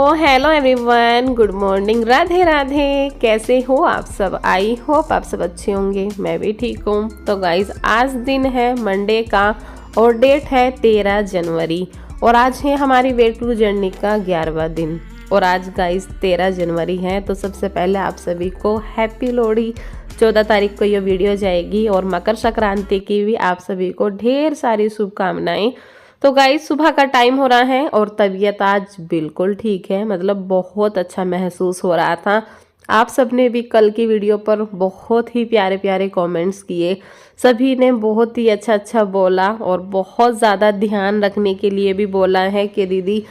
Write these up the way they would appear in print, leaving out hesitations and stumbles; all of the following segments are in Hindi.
Hello everyone, good morning, Radhe Radhe. कैसे हो आप सब? आई होप आप सब अच्छे होंगे। मैं भी ठीक हूँ। तो गाइज आज दिन है मंडे का और डेट है 13 जनवरी और आज है हमारी वेट टू जर्नी का 11वां दिन। और आज गाइज 13 जनवरी है, तो सबसे पहले आप सभी को हैप्पी लोहड़ी। 14 तारीख को ये वीडियो जाएगी और मकर संक्रांति की भी आप सभी को ढेर सारी शुभकामनाएं। तो गाइस सुबह का टाइम हो रहा है और तबीयत आज बिल्कुल ठीक है, मतलब बहुत अच्छा महसूस हो रहा था। आप सबने भी कल की वीडियो पर बहुत ही प्यारे प्यारे कमेंट्स किए, सभी ने बहुत ही अच्छा बोला और बहुत ज़्यादा ध्यान रखने के लिए भी बोला है कि दीदी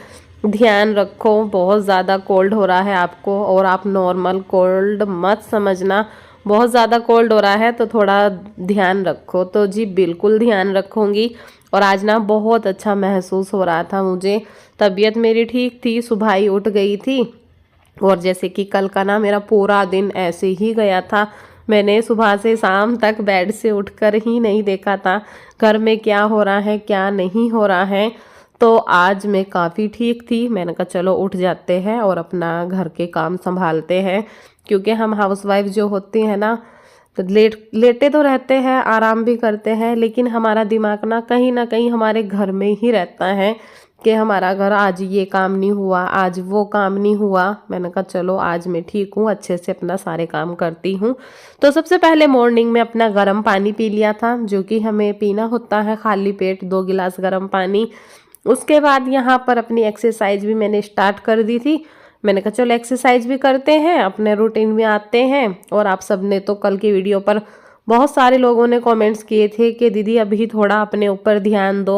ध्यान रखो, बहुत ज़्यादा कोल्ड हो रहा है आपको और आप नॉर्मल कोल्ड मत समझना, बहुत ज़्यादा कोल्ड हो रहा है तो थोड़ा ध्यान रखो। तो जी बिल्कुल ध्यान रखूँगी। और आज ना बहुत अच्छा महसूस हो रहा था मुझे, तबीयत मेरी ठीक थी, सुबह ही उठ गई थी। और जैसे कि कल का ना मेरा पूरा दिन ऐसे ही गया था, मैंने सुबह से शाम तक बेड से उठकर ही नहीं देखा था घर में क्या हो रहा है क्या नहीं हो रहा है। तो आज मैं काफ़ी ठीक थी, मैंने कहा चलो उठ जाते हैं और अपना घर के काम संभालते हैं, क्योंकि हम हाउसवाइफ जो होती हैं ना तो लेटे तो रहते हैं, आराम भी करते हैं, लेकिन हमारा दिमाग ना कहीं हमारे घर में ही रहता है कि हमारा घर आज ये काम नहीं हुआ, आज वो काम नहीं हुआ। मैंने कहा चलो आज मैं ठीक हूँ, अच्छे से अपना सारे काम करती हूँ। तो सबसे पहले मॉर्निंग में अपना गर्म पानी पी लिया था, जो कि हमें पीना होता है खाली पेट, 2 गिलास गर्म पानी। उसके बाद यहाँ पर अपनी एक्सरसाइज भी मैंने स्टार्ट कर दी थी। मैंने कहा चलो एक्सरसाइज भी करते हैं, अपने रूटीन में आते हैं। और आप सब ने तो कल की वीडियो पर बहुत सारे लोगों ने कमेंट्स किए थे कि दीदी अभी थोड़ा अपने ऊपर ध्यान दो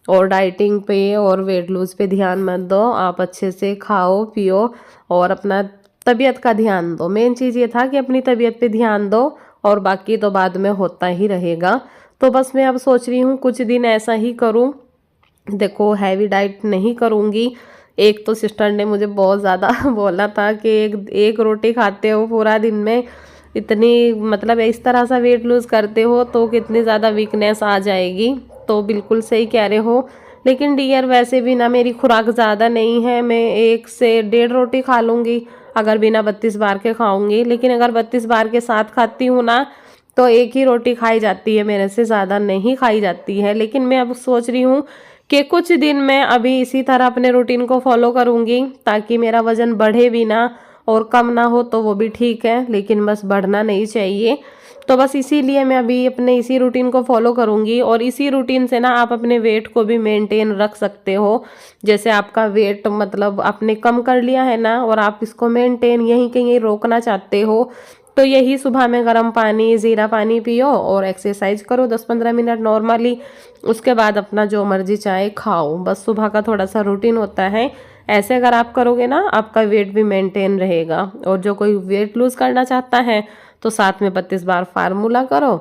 और डाइटिंग पे और वेट लूज पे ध्यान मत दो, आप अच्छे से खाओ पियो और अपना तबीयत का ध्यान दो। मेन चीज़ ये था कि अपनी तबीयत पे ध्यान दो और बाकी तो बाद में होता ही रहेगा। तो बस मैं अब सोच रही हूँ कुछ दिन ऐसा ही करूँ, देखो हैवी डाइट नहीं करूँगी। एक तो सिस्टर ने मुझे बहुत ज़्यादा बोला था कि एक रोटी खाते हो पूरा दिन में, इतनी मतलब इस तरह सा वेट लूज़ करते हो तो कितनी ज़्यादा वीकनेस आ जाएगी। तो बिल्कुल सही कह रहे हो, लेकिन डियर वैसे भी ना मेरी खुराक ज़्यादा नहीं है, मैं 1 से 1.5 रोटी खा लूँगी अगर बिना 32 बार के खाऊंगी। लेकिन अगर 32 बार के साथ खाती हूँ ना तो 1 ही रोटी खाई जाती है, मेरे से ज़्यादा नहीं खाई जाती है। लेकिन मैं अब सोच रही हूँ कि कुछ दिन मैं अभी इसी तरह अपने रूटीन को फॉलो करूँगी ताकि मेरा वज़न बढ़े भी ना और कम ना हो तो वो भी ठीक है, लेकिन बस बढ़ना नहीं चाहिए। तो बस इसीलिए मैं अभी अपने इसी रूटीन को फॉलो करूँगी और इसी रूटीन से ना आप अपने वेट को भी मेंटेन रख सकते हो। जैसे आपका वेट मतलब आपने कम कर लिया है ना और आप इसको मेंटेन यहीं कहीं रोकना चाहते हो, तो यही सुबह में गर्म पानी ज़ीरा पानी पियो और एक्सरसाइज करो 10-15 मिनट नॉर्मली। उसके बाद अपना जो मर्जी चाहे खाओ, बस सुबह का थोड़ा सा रूटीन होता है। ऐसे अगर आप करोगे ना आपका वेट भी मेंटेन रहेगा। और जो कोई वेट लूज़ करना चाहता है तो साथ में 32 बार फार्मूला करो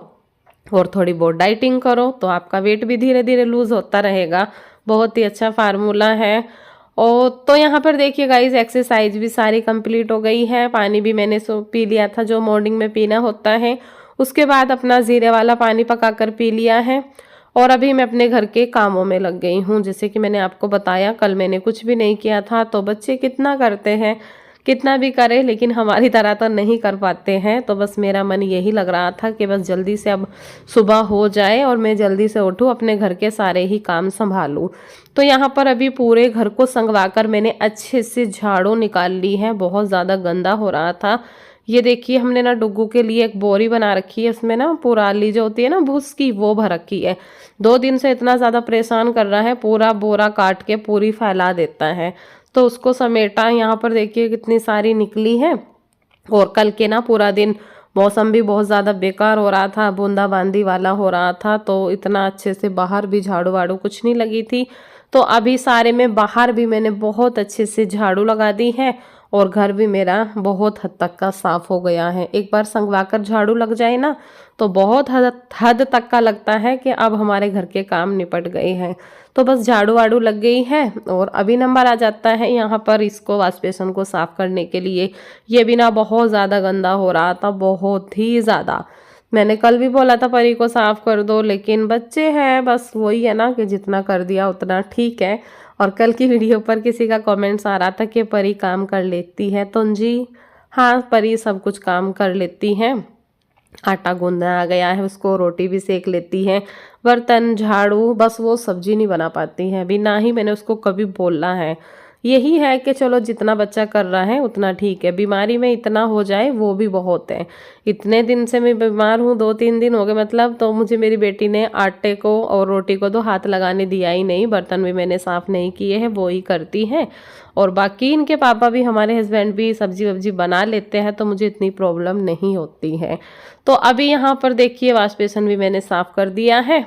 और थोड़ी बहुत डाइटिंग करो तो आपका वेट भी धीरे धीरे लूज़ होता रहेगा। बहुत ही अच्छा फार्मूला है। और तो यहाँ पर देखिए गाइज एक्सरसाइज भी सारी कंप्लीट हो गई है, पानी भी मैंने पी लिया था जो मॉर्निंग में पीना होता है। उसके बाद अपना जीरे वाला पानी पकाकर पी लिया है और अभी मैं अपने घर के कामों में लग गई हूँ। जैसे कि मैंने आपको बताया कल मैंने कुछ भी नहीं किया था, तो बच्चे कितना करते हैं, कितना भी करे लेकिन हमारी तरह तो नहीं कर पाते हैं। तो बस मेरा मन यही लग रहा था कि बस जल्दी से अब सुबह हो जाए और मैं जल्दी से उठूँ, अपने घर के सारे ही काम संभालूँ। तो यहाँ पर अभी पूरे घर को संगवा कर मैंने अच्छे से झाड़ू निकाल ली है, बहुत ज़्यादा गंदा हो रहा था। ये देखिए हमने ना डुग्गू के लिए एक बोरी बना रखी है, उसमें ना पुराली जो होती है ना भूस की वो भर रखी है। 2 दिन से इतना ज़्यादा परेशान कर रहा है, पूरा बोरा काट के पूरी फैला देता है। तो उसको समेटा, यहाँ पर देखिए कितनी सारी निकली है। और कल के ना पूरा दिन मौसम भी बहुत ज़्यादा बेकार हो रहा था, बूंदाबांदी वाला हो रहा था, तो इतना अच्छे से बाहर भी झाड़ू वाड़ू कुछ नहीं लगी थी। तो अभी सारे में बाहर भी मैंने बहुत अच्छे से झाड़ू लगा दी है और घर भी मेरा बहुत हद तक का साफ हो गया है। एक बार संगवा कर झाड़ू लग जाए ना तो बहुत हद तक का लगता है कि अब हमारे घर के काम निपट गए हैं। तो बस झाड़ू वाड़ू लग गई है और अभी नंबर आ जाता है यहाँ पर इसको वॉश बेसिन को साफ करने के लिए। ये भी ना बहुत ज़्यादा गंदा हो रहा था, बहुत ही ज़्यादा। मैंने कल भी बोला था परी को साफ कर दो, लेकिन बच्चे हैं, बस वही है ना कि जितना कर दिया उतना ठीक है। और कल की वीडियो पर किसी का कमेंट्स आ रहा था कि परी काम कर लेती है, तो जी हाँ, परी सब कुछ काम कर लेती है। आटा गूंदना आ गया है उसको, रोटी भी सेक लेती है, बर्तन झाड़ू, बस वो सब्जी नहीं बना पाती है। अभी ना ही मैंने उसको कभी बोला है। यही है कि चलो जितना बच्चा कर रहा है उतना ठीक है, बीमारी में इतना हो जाए वो भी बहुत है। इतने दिन से मैं बीमार हूँ, 2-3 दिन हो गए मतलब, तो मुझे मेरी बेटी ने आटे को और रोटी को तो हाथ लगाने दिया ही नहीं। बर्तन भी मैंने साफ़ नहीं किए हैं, वो ही करती हैं। और बाकी इनके पापा भी, हमारे हस्बैंड भी सब्जी वब्जी बना लेते हैं, तो मुझे इतनी प्रॉब्लम नहीं होती है। तो अभी यहाँ पर देखिए वॉश बेसन भी मैंने साफ़ कर दिया है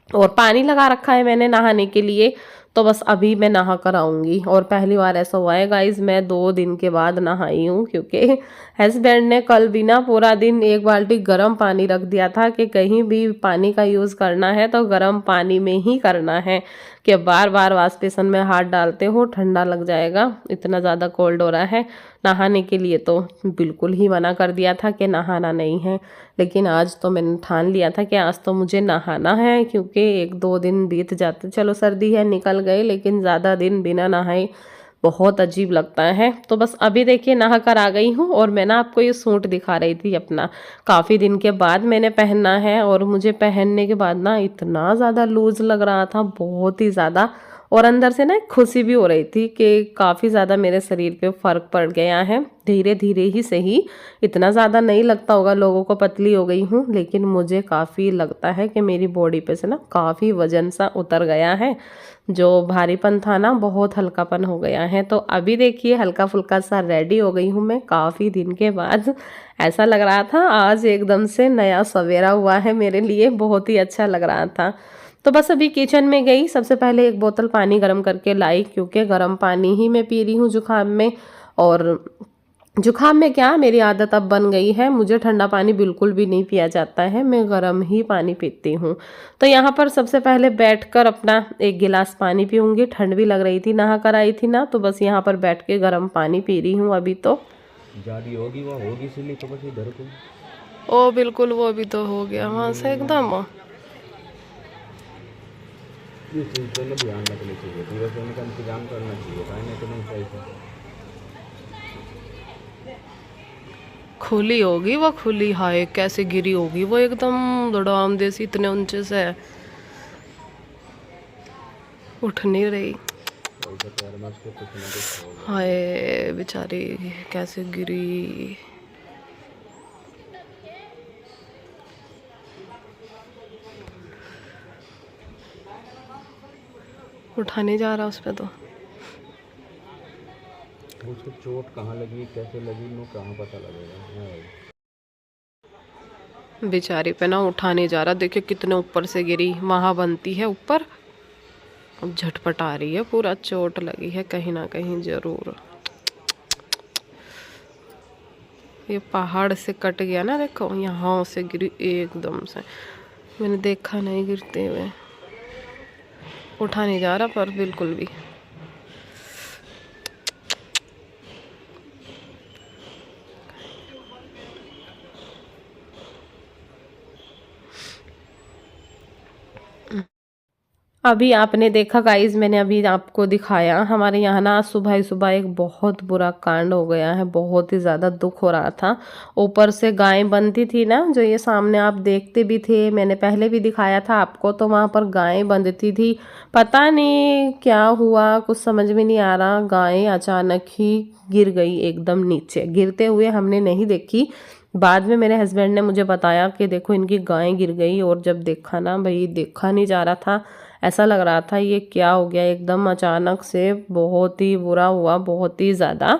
और पानी लगा रखा है मैंने नहाने के लिए। तो बस अभी मैं नहा कर आऊँगी। और पहली बार ऐसा हुआ है गाइज, मैं 2 दिन के बाद नहाई हूँ, क्योंकि हस्बैंड ने कल भी ना पूरा दिन 1 बाल्टी गर्म पानी रख दिया था कि कहीं भी पानी का यूज़ करना है तो गर्म पानी में ही करना है, कि बार बार वॉश बेसन में हाथ डालते हो ठंडा लग जाएगा, इतना ज़्यादा कोल्ड हो रहा है। नहाने के लिए तो बिल्कुल ही मना कर दिया था कि नहाना नहीं है, लेकिन आज तो मैंने ठान लिया था कि आज तो मुझे नहाना है, क्योंकि 1-2 दिन बीत जाते, चलो सर्दी है निकल गए, लेकिन ज़्यादा दिन बिना नहाए बहुत अजीब लगता है। तो बस अभी देखिए नहा कर आ गई हूँ। और मैं ना आपको ये सूट दिखा रही थी अपना, काफ़ी दिन के बाद मैंने पहनना है, और मुझे पहनने के बाद ना इतना ज़्यादा लूज़ लग रहा था, बहुत ही ज़्यादा। और अंदर से ना एक खुशी भी हो रही थी कि काफ़ी ज़्यादा मेरे शरीर पे फ़र्क पड़ गया है, धीरे धीरे ही सही। इतना ज़्यादा नहीं लगता होगा, लोगों को पतली हो गई हूँ, लेकिन मुझे काफ़ी लगता है कि मेरी बॉडी पे से ना काफ़ी वजन सा उतर गया है, जो भारीपन था ना बहुत हल्कापन हो गया है। तो अभी देखिए हल्का फुल्का सा रेडी हो गई हूँ मैं काफ़ी दिन के बाद। ऐसा लग रहा था आज एकदम से नया सवेरा हुआ है मेरे लिए, बहुत ही अच्छा लग रहा था। तो बस अभी किचन में गई, सबसे पहले 1 बोतल पानी गर्म करके लाई, क्योंकि गर्म पानी ही मैं पी रही हूँ जुकाम में। और जुकाम में क्या, मेरी आदत अब बन गई है, मुझे ठंडा पानी बिल्कुल भी नहीं पिया जाता है, मैं गर्म ही पानी पीती हूँ। तो यहाँ पर सबसे पहले बैठकर अपना 1 गिलास पानी पीऊँगी। ठंड भी लग रही थी, नहा कर आई थी ना, तो बस यहाँ पर बैठ के गर्म पानी पी रही हूँ अभी। तो जारी होगी वो होगी, इसलिए तो बस इधर को। ओ बिल्कुल, वो भी तो हो गया वहाँ से एकदम। ये चीज़ पहले ध्यान रखनी चाहिए, पूरे सोने का इंतजाम करना चाहिए, खाने तो नहीं चाहिए। खुली होगी वो, खुली, हाय कैसे गिरी होगी वो, एकदम दड़ाम देसी, इतने ऊंचे से उठ नहीं रही। हाय बेचारी कैसे गिरी। उठा नहीं जा रहा उस पे, तो उसको चोट कहाँ लगी, कैसे लगी, नो कहाँ पता लगेगा। बेचारी पे ना उठा नहीं जा रहा, देखिए कितने ऊपर से गिरी, वहाँ बनती है ऊपर, अब झटपटा रही है, पूरा चोट लगी है कहीं ना कहीं जरूर। ये पहाड़ से कट गया ना, देखो यहाँ से गिरी एकदम से, मैंने देखा नहीं गिरते हुए। उठा नहीं जा रहा पर बिल्कुल भी। अभी आपने देखा गाइज, मैंने अभी आपको दिखाया, हमारे यहाँ ना सुबह ही सुबह एक बहुत बुरा कांड हो गया है, बहुत ही ज़्यादा दुख हो रहा था। ऊपर से गाय बंधी थी ना, जो ये सामने आप देखते भी थे, मैंने पहले भी दिखाया था आपको, तो वहाँ पर गाय बंधती थी। पता नहीं क्या हुआ, कुछ समझ में नहीं आ रहा, गाय अचानक ही गिर गई एकदम नीचे। गिरते हुए हमने नहीं देखी, बाद में मेरे हस्बैंड ने मुझे बताया कि देखो इनकी गाय गिर गई। और जब देखा ना भाई, देखा नहीं जा रहा था, ऐसा लग रहा था ये क्या हो गया, एकदम अचानक से बहुत ही बुरा हुआ, बहुत ही ज़्यादा।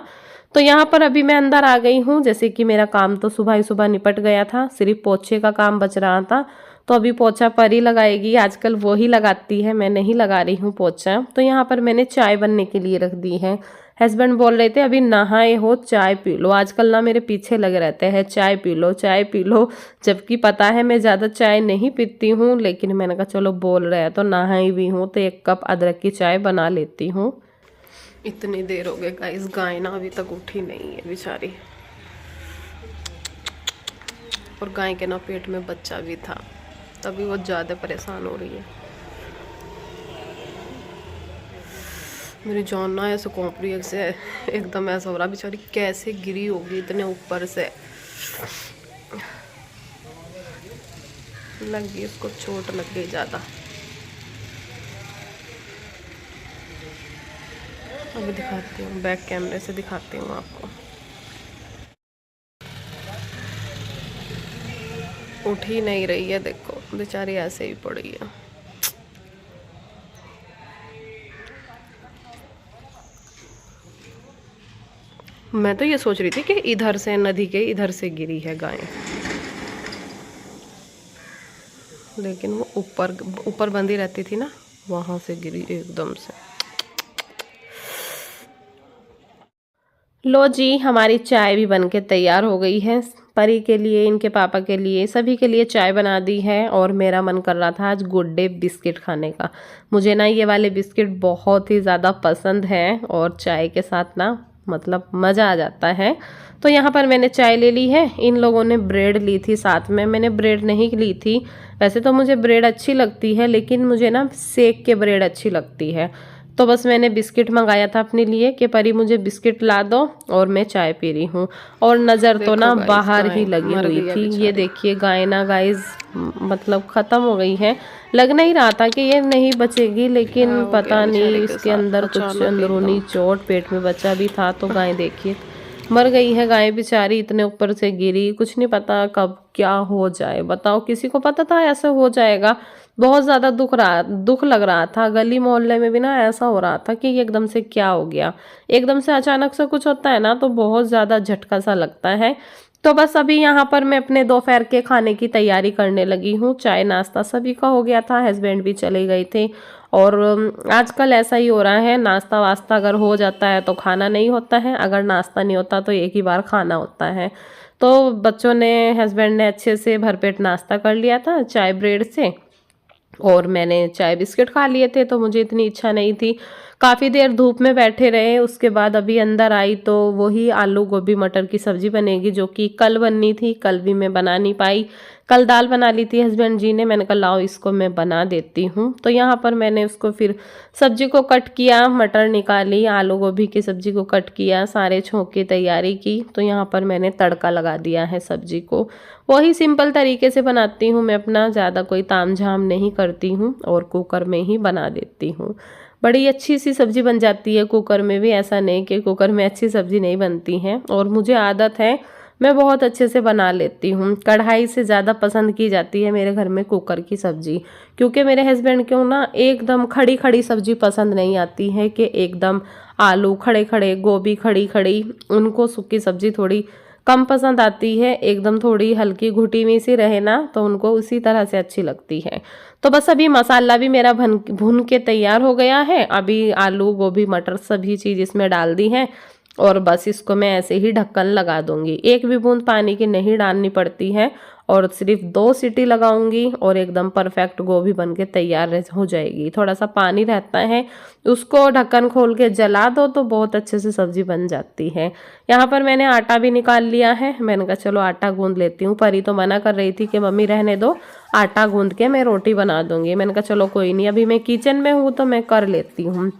तो यहाँ पर अभी मैं अंदर आ गई हूँ, जैसे कि मेरा काम तो सुबह ही सुबह निपट गया था, सिर्फ पोछे का काम बच रहा था। तो अभी पोछा परी लगाएगी, आजकल वो ही लगाती है, मैं नहीं लगा रही हूँ पोछा। तो यहाँ पर मैंने चाय बनने के लिए रख दी है। हस्बैंड बोल रहे थे अभी नहाए हो चाय पी लो, आजकल ना मेरे पीछे लगे रहते हैं चाय पी लो चाय पी लो, जबकि पता है मैं ज़्यादा चाय नहीं पीती हूँ, लेकिन मैंने कहा चलो बोल रहे हैं तो नहाई भी हूँ, तो 1 कप अदरक की चाय बना लेती हूँ। इतनी देर हो गई गाइस, गाय ना अभी तक उठी नहीं है बेचारी, और गाय के ना पेट में बच्चा भी था, तभी वो ज़्यादा परेशान हो रही है। मेरी जान ना ऐसे कॉम्प्री से एकदम ऐसा हो रहा, बेचारी कैसे गिरी होगी इतने ऊपर से, लग गई उसको, चोट लग गई ज़्यादा। अभी दिखाती हूँ, बैक कैमरे से दिखाती हूँ आपको। उठ ही नहीं रही है, देखो बेचारी ऐसे ही पड़ी है। मैं तो ये सोच रही थी कि इधर से, नदी के इधर से गिरी है गाय, लेकिन वो ऊपर ऊपर बंधी रहती थी ना, वहां से गिरी एकदम से। लो जी, हमारी चाय भी बनके तैयार हो गई है। परी के लिए, इनके पापा के लिए, सभी के लिए चाय बना दी है। और मेरा मन कर रहा था आज गुड डे बिस्किट खाने का। मुझे ना ये वाले बिस्किट बहुत ही ज़्यादा पसंद हैं और चाय के साथ ना मतलब मज़ा आ जाता है। तो यहाँ पर मैंने चाय ले ली है, इन लोगों ने ब्रेड ली थी साथ में, मैंने ब्रेड नहीं ली थी। वैसे तो मुझे ब्रेड अच्छी लगती है, लेकिन मुझे ना सेक के ब्रेड अच्छी लगती है। तो बस मैंने बिस्किट मंगाया था अपने लिए कि परी मुझे बिस्किट ला दो और मैं चाय पी रही हूँ। और नज़र तो ना बाहर ही लगी हुई थी। ये देखिए गाय ना गाइस मतलब ख़त्म हो गई है। लग नहीं रहा था कि ये नहीं बचेगी, लेकिन पता नहीं इसके अंदर कुछ अंदरूनी चोट, पेट में बच्चा भी था, तो गाय देखिए मर गई है। गाय बेचारी इतने ऊपर से गिरी, कुछ नहीं पता कब क्या हो जाए। बताओ, किसी को पता था ऐसा हो जाएगा? बहुत ज़्यादा दुख लग रहा था। गली मोहल्ले में भी ना ऐसा हो रहा था कि ये एकदम से क्या हो गया। एकदम से अचानक से कुछ होता है ना तो बहुत ज़्यादा झटका सा लगता है। तो बस अभी यहाँ पर मैं अपने दोपहर के खाने की तैयारी करने लगी हूँ। चाय नाश्ता सभी का हो गया था, हस्बैंड भी चले गए थे। और आजकल ऐसा ही हो रहा है, नाश्ता वास्ता अगर हो जाता है तो खाना नहीं होता है, अगर नाश्ता नहीं होता तो एक ही बार खाना होता है। तो बच्चों ने, हस्बैंड ने अच्छे से भरपेट नाश्ता कर लिया था चाय ब्रेड से, और मैंने चाय बिस्किट खा लिए थे। तो मुझे इतनी इच्छा नहीं थी। काफ़ी देर धूप में बैठे रहे, उसके बाद अभी अंदर आई तो वही आलू गोभी मटर की सब्जी बनेगी, जो कि कल बननी थी, कल भी मैं बना नहीं पाई। कल दाल बना ली थी हस्बैंड जी ने, मैंने कहा लाओ इसको मैं बना देती हूँ। तो यहाँ पर मैंने उसको फिर सब्जी को कट किया, मटर निकाली, आलू गोभी की सब्जी को कट किया, सारे छोंक की तैयारी की। तो यहाँ पर मैंने तड़का लगा दिया है सब्जी को। वही सिंपल तरीके से बनाती हूँ मैं अपना, ज़्यादा कोई तामझाम नहीं करती हूँ और कुकर में ही बना देती हूँ। बड़ी अच्छी सी सब्जी बन जाती है कुकर में भी, ऐसा नहीं कि कुकर में अच्छी सब्जी नहीं बनती है। और मुझे आदत है, मैं बहुत अच्छे से बना लेती हूँ। कढ़ाई से ज़्यादा पसंद की जाती है मेरे घर में कुकर की सब्जी, क्योंकि मेरे हस्बैंड को ना एकदम खड़ी खड़ी सब्जी पसंद नहीं आती है, कि एकदम आलू खड़े खड़े, गोभी खड़ी खड़ी, उनको सूखी सब्जी थोड़ी कम पसंद आती है। एकदम थोड़ी हल्की घुटी में सी रहे ना तो उनको उसी तरह से अच्छी लगती है। तो बस अभी मसाला भी मेरा भून के तैयार हो गया है। अभी आलू गोभी मटर सभी चीज़ इसमें डाल दी है और बस इसको मैं ऐसे ही ढक्कन लगा दूंगी। एक भी बूंद पानी की नहीं डालनी पड़ती है और सिर्फ 2 सीटी लगाऊंगी और एकदम परफेक्ट गोभी बन के तैयार हो जाएगी। थोड़ा सा पानी रहता है, उसको ढक्कन खोल के जला दो तो बहुत अच्छे से सब्जी बन जाती है। यहाँ पर मैंने आटा भी निकाल लिया है, मैंने कहा चलो आटा गूंद लेती हूँ। परी तो मना कर रही थी कि मम्मी रहने दो, आटा गूंद के मैं रोटी बना दूंगी। मैंने कहा चलो कोई नहीं, अभी मैं किचन में हूँ तो मैं कर लेती हूँ।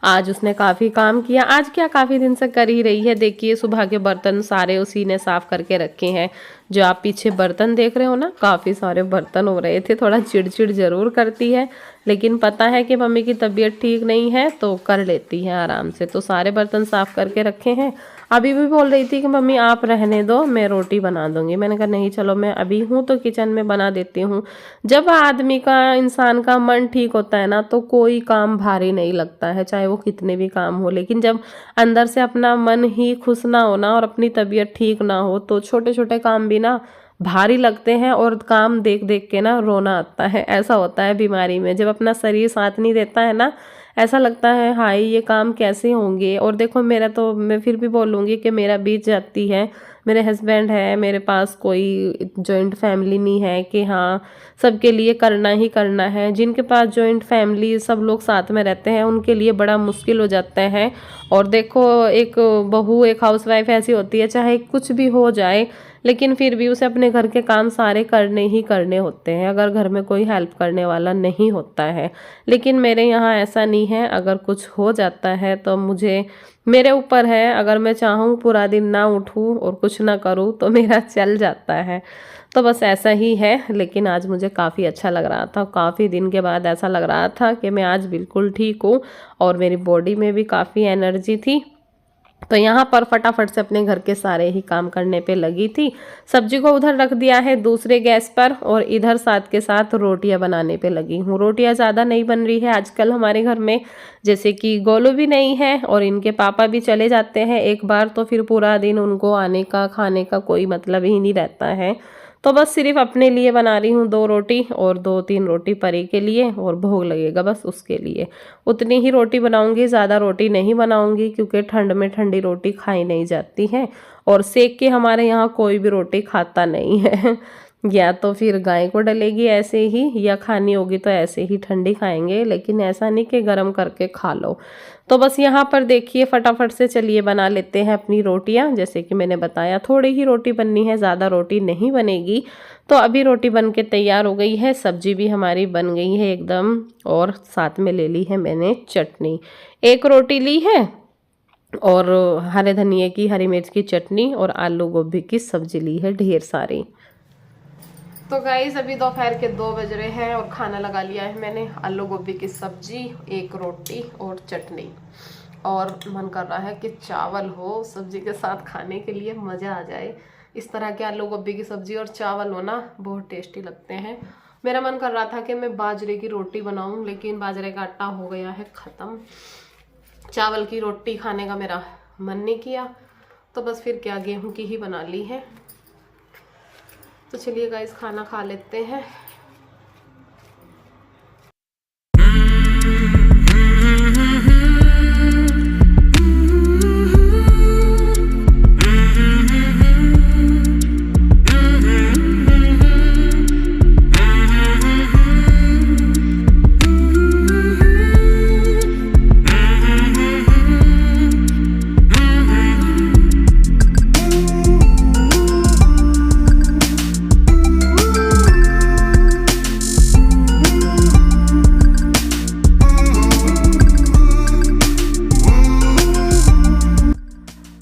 आज उसने काफ़ी काम किया, आज क्या काफ़ी दिन से कर ही रही है। देखिए सुबह के बर्तन सारे उसी ने साफ़ करके रखे हैं। जो आप पीछे बर्तन देख रहे हो ना, काफ़ी सारे बर्तन हो रहे थे। थोड़ा चिड़चिड़ ज़रूर करती है, लेकिन पता है कि मम्मी की तबीयत ठीक नहीं है तो कर लेती है आराम से। तो सारे बर्तन साफ़ करके रखे हैं। अभी भी बोल रही थी कि मम्मी आप रहने दो, मैं रोटी बना दूंगी। मैंने कहा नहीं चलो, मैं अभी हूँ तो किचन में बना देती हूँ। जब आदमी का, इंसान का मन ठीक होता है ना तो कोई काम भारी नहीं लगता है, चाहे वो कितने भी काम हो। लेकिन जब अंदर से अपना मन ही खुश ना हो ना और अपनी तबीयत ठीक ना हो तो छोटे छोटे काम भी ना भारी लगते हैं और काम देख देख के ना रोना आता है। ऐसा होता है बीमारी में, जब अपना शरीर साथ नहीं देता है ना, ऐसा लगता है हाय ये काम कैसे होंगे। और देखो मेरा तो, मैं फिर भी बोलूँगी कि मेरा बीत जाती है। मेरे हस्बैंड है, मेरे पास कोई जॉइंट फैमिली नहीं है कि हाँ सबके लिए करना ही करना है। जिनके पास जॉइंट फैमिली सब लोग साथ में रहते हैं उनके लिए बड़ा मुश्किल हो जाता है। और देखो एक बहू, एक हाउसवाइफ ऐसी होती है, चाहे कुछ भी हो जाए लेकिन फिर भी उसे अपने घर के काम सारे करने ही करने होते हैं अगर घर में कोई हेल्प करने वाला नहीं होता है। लेकिन मेरे यहाँ ऐसा नहीं है, अगर कुछ हो जाता है तो मेरे ऊपर है, अगर मैं चाहूँ पूरा दिन ना उठूँ और कुछ ना करूँ तो मेरा चल जाता है। तो बस ऐसा ही है। लेकिन आज मुझे काफ़ी अच्छा लग रहा था, काफ़ी दिन के बाद ऐसा लग रहा था कि मैं आज बिल्कुल ठीक हूँ और मेरी बॉडी में भी काफ़ी एनर्जी थी। तो यहाँ पर फटाफट से अपने घर के सारे ही काम करने पे लगी थी। सब्जी को उधर रख दिया है दूसरे गैस पर और इधर साथ के साथ रोटियां बनाने पे लगी हूँ। रोटियां ज़्यादा नहीं बन रही है आजकल हमारे घर में, जैसे कि गोलू भी नहीं है और इनके पापा भी चले जाते हैं एक बार, तो फिर पूरा दिन उनको आने का खाने का कोई मतलब ही नहीं रहता है। तो बस सिर्फ अपने लिए बना रही हूँ 2 रोटी और 2-3 रोटी परी के लिए और भोग लगेगा बस उसके लिए। उतनी ही रोटी बनाऊंगी, ज़्यादा रोटी नहीं बनाऊंगी क्योंकि ठंड में ठंडी रोटी खाई नहीं जाती है और सेक के हमारे यहाँ कोई भी रोटी खाता नहीं है। या तो फिर गाय को डलेगी ऐसे ही, या खानी होगी तो ऐसे ही ठंडी खाएंगे, लेकिन ऐसा नहीं कि गर्म करके खा लो। तो बस यहाँ पर देखिए फटाफट से चलिए बना लेते हैं अपनी रोटियाँ। जैसे कि मैंने बताया थोड़ी ही रोटी बननी है, ज़्यादा रोटी नहीं बनेगी। तो अभी रोटी बन के तैयार हो गई है, सब्जी भी हमारी बन गई है एकदम, और साथ में ले ली है मैंने चटनी। 1 रोटी ली है और हरे धनिए की, हरी मिर्च की चटनी और आलू गोभी की सब्जी ली है ढेर सारी। तो गाइस अभी दोपहर के 2 बज रहे हैं और खाना लगा लिया है मैंने। आलू गोभी की सब्जी, 1 रोटी और चटनी, और मन कर रहा है कि चावल हो सब्जी के साथ खाने के लिए, मज़ा आ जाए। इस तरह के आलू गोभी की सब्जी और चावल हो ना, बहुत टेस्टी लगते हैं। मेरा मन कर रहा था कि मैं बाजरे की रोटी बनाऊं, लेकिन बाजरे का आटा हो गया है ख़त्म। चावल की रोटी खाने का मेरा मन नहीं किया, तो बस फिर क्या गेहूं की ही बना ली है। तो चलिए गाइस खाना खा लेते हैं।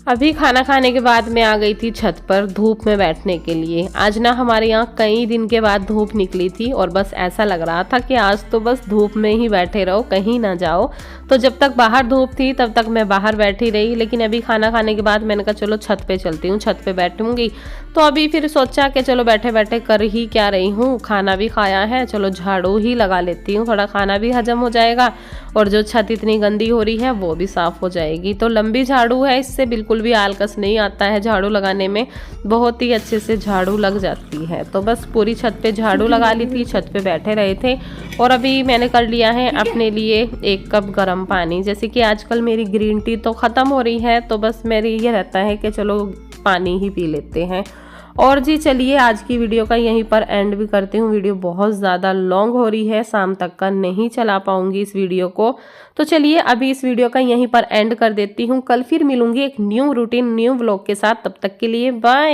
अभी खाना खाने के बाद मैं आ गई थी छत पर धूप में बैठने के लिए। आज ना हमारे यहाँ कई दिन के बाद धूप निकली थी और बस ऐसा लग रहा था कि आज तो बस धूप में ही बैठे रहो, कहीं ना जाओ। तो जब तक बाहर धूप थी तब तक मैं बाहर बैठी रही, लेकिन अभी खाना खाने के बाद मैंने कहा चलो छत पे चलती हूँ, छत पे बैठूंगी। तो अभी फिर सोचा कि चलो बैठे बैठे कर ही क्या रही हूँ, खाना भी खाया है, चलो झाड़ू ही लगा लेती हूँ, थोड़ा खाना भी हजम हो जाएगा और जो छत इतनी गंदी हो रही है वो भी साफ हो जाएगी। तो लंबी झाड़ू है, इससे बिल्कुल भी आलकस नहीं आता है झाड़ू लगाने में, बहुत ही अच्छे से झाड़ू लग जाती है। तो बस पूरी छत पे झाड़ू लगा ली थी, छत पे बैठे रहे थे। और अभी मैंने कर लिया है अपने लिए 1 कप गर्म पानी। जैसे कि आजकल मेरी ग्रीन टी तो ख़त्म हो रही है, तो बस मेरी ये रहता है कि चलो पानी ही पी लेते हैं। और जी चलिए आज की वीडियो का यहीं पर एंड भी करती हूँ। वीडियो बहुत ज़्यादा लॉन्ग हो रही है, शाम तक का नहीं चला पाऊंगी इस वीडियो को। तो चलिए अभी इस वीडियो का यहीं पर एंड कर देती हूँ। कल फिर मिलूंगी एक न्यू रूटीन न्यू व्लॉग के साथ, तब तक के लिए बाय।